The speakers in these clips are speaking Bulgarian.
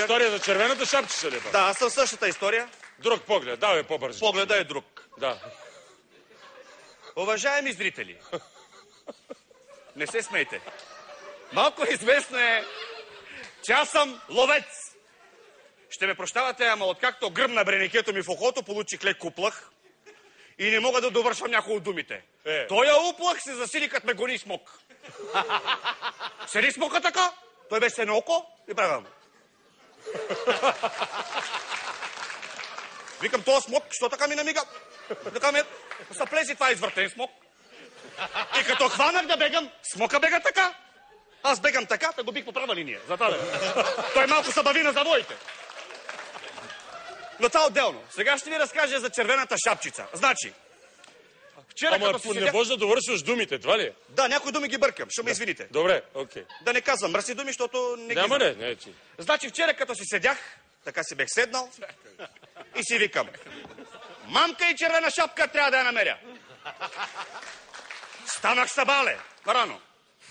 история за червената шапчица ли? Да, аз съм същата история. Друг поглед, давай по-бързо. Погледа е друг. Да. Уважаеми зрители, не се смейте. Малко известно е, че аз съм ловец. Ще ме прощавате, ама откакто гръмна бренекето ми в ухото, получих лек уплах и не мога да довършвам някои от думите. Тоя уплах се засили, като ме гони смок. Седи смока така, той беше едно око и правям. Викам, този смок, що така ми намига? Така ме съплеси това извъртен смок. И като хванах да бегам, смока бега така. Аз бегам така, да го бих по права линия. Той малко се бави на завоите. Но това отделно. Сега ще ви разкажа за червената шапчица. Значи, вчера Ама като си не можеш да довършваш думите, това ли е? Да, някои думи ги бъркам, ще ме извините. Добре, окей. Да не казвам мръсни думи, защото не ги Няма знам. не, ти. Значи вчера като си седях, така си бех седнал и си викам. Мамка и червена шапка трябва да я намеря. Станах сабале, рано.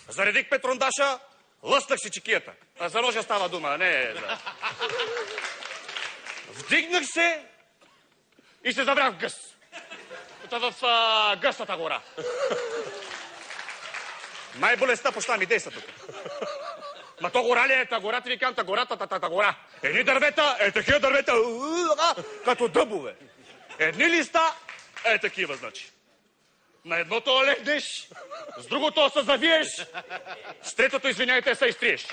Заредих петрондаша, лъснах си чекията. А за ножа става дума, не за... Вдигнах се и се забрах в гъс. В гъстата гора. Най-болестта почна ми действа тук. Ма то гора ли е? Та гората ви кам, та гората, гора. Едни дървета, такива дървета, като дъбове. Едни листа, такива, значи. На едното легнеш, с другото се завиеш, с третото, извиняйте, се изтриеш.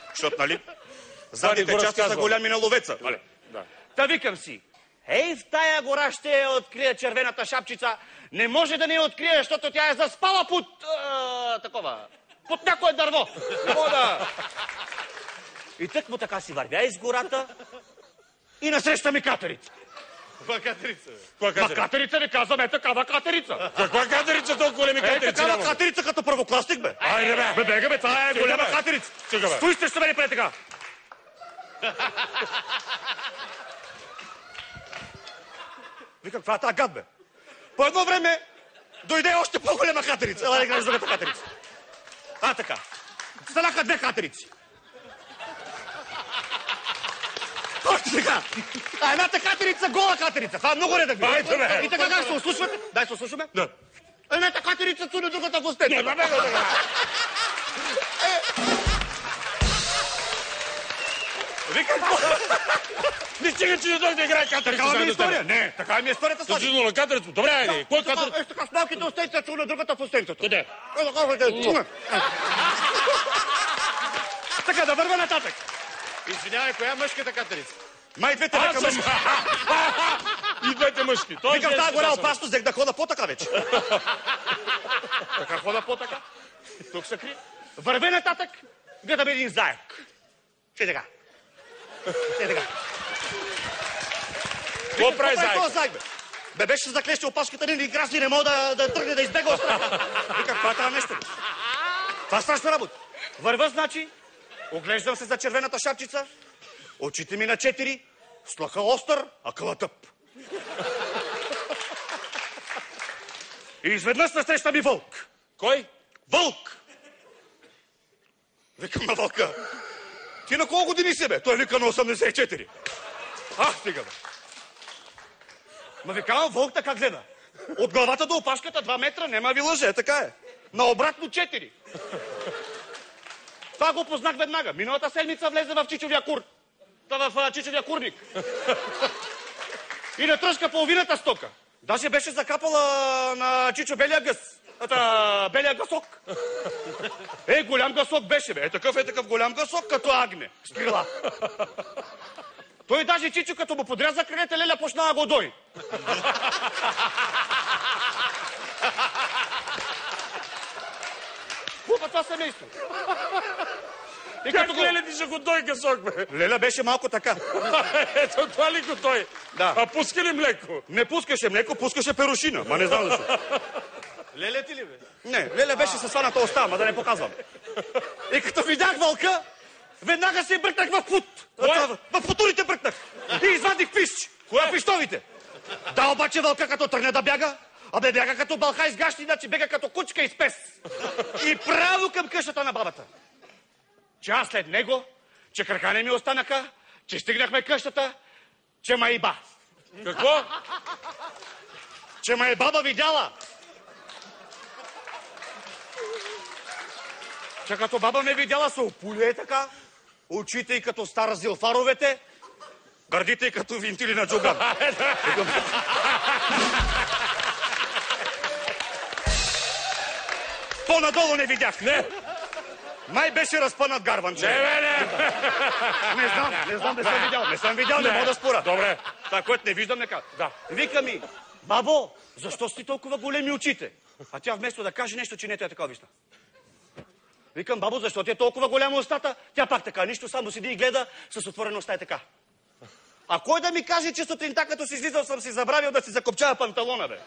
Защото, нали? Задните части са голями на ловеца. Нали? Да. Та викам си, ей, в тая гора ще открия червената шапчица. Не може да не я открия, защото тя е заспала под някое дърво. Не мога да... И тъкмо така си вървя из гората и насреща ми катерица. Каква катерица, бе? Ма катерица ви казвам, такава катерица. Каква катерица, толкова големи катерици? Такава катерица като първокласник, бе. Айде, бе. Бе, бега, бе, това е голяма катерица. Стой, ще ме прави така. Викам, каква е тази гад, бе? По едно време дойде още по-голема катерица. Ела да гледаш другата катерица. Така. Станаха две катерици. Още така. Едната катерица, гола катерица. Това е много редък. И така как се ослушвате? Дай се ослушваме. Да. Едната катерица цуне другата в устете. Не, бе, така. Викам, не стига, че не дойде да играе катерица. такава ми е история. Не, така ми е историята. Точно на катерица. Добре, айде. Кой катерица? Така с малките устенца цуне другата в устенцата. Къде? Така, да върва нататък. Извинявай, коя мъжката катерица? Май двете ръка мъжки. И двете мъжки. Викам, тази голяма опасност, взех да хода по-така вече. Така хода по-така. Тук се кри. Върве нататък, гледам един заек. Ще така. Какво прави заек? Бе, беше заклещи опашката, ни гразни, не мога да тръгне да избега от страха. Викам, това трябва нещо. Това страшна работа. Върва, значи, оглеждам се за червената шапчица, очите ми на 4, слъха остър, а къла тъп. И изведнъж насреща ми вълк. Кой? Вълк! Викам на вълка. Ти на колко години си, бе? Той вика на 84. Стига, бе. Ма викавам, вълк така гледа. От главата до опашката 2 метра, нема ви лъже, така е. Наобратно 4. Това го познах веднага. Миналата седмица влезе в чичовия кур. В чичовия курник. И натръшка половината стока. Даже беше закапала на чичо белия гъс. Белия гъсок. Голям гъсок беше, бе. Такъв голям гъсок, като агне. С крила. Той даже чичо, като му подряза крилете, леля почна да го дой. Купа това семейство. И как Леля ти ще го той гъсок, бе? Леля беше малко така. Ето това ли го той? Да. А пуска ли млеко? Не пускаше млеко, пускаше перушина. Ма не знам защо. Леля ти ли, бе? Не, Леля беше със сваната уста, ма да не показвам. И като видях вълка, веднага се бръкнах в пут. В путурите бръкнах. И извадих пищ. Коя пищовите? Да, обаче вълка като тръгне да бяга, Абе, бяга като бълхай с гащи, иначе бега като кучка и с пес. И право към къщата на бабата. Че аз след него, че крака не ми останаха, че стигнахме къщата, че ма и ба. Какво? Че ма е баба видяла. Че като баба ме видяла, се опуле така, очите и като стара зилфаровете, гърдите и като винтили на джуган. По-надолу не видях. Не. Май беше разпънат гарванче. Не. Не съм видял, не мога да спора. Добре. Това, което не виждам, не казвам. Да. Вика ми, бабо, защо си толкова големи очите? А тя вместо да каже нещо, че не е така вижда. Викам, бабо, защо ти е толкова голяма устата? Тя пак така, нищо, само седи и гледа с отворена уста е така. А кой да ми каже, че сутринта, като си излизал, съм си забравил да си закопчава панталона, бе?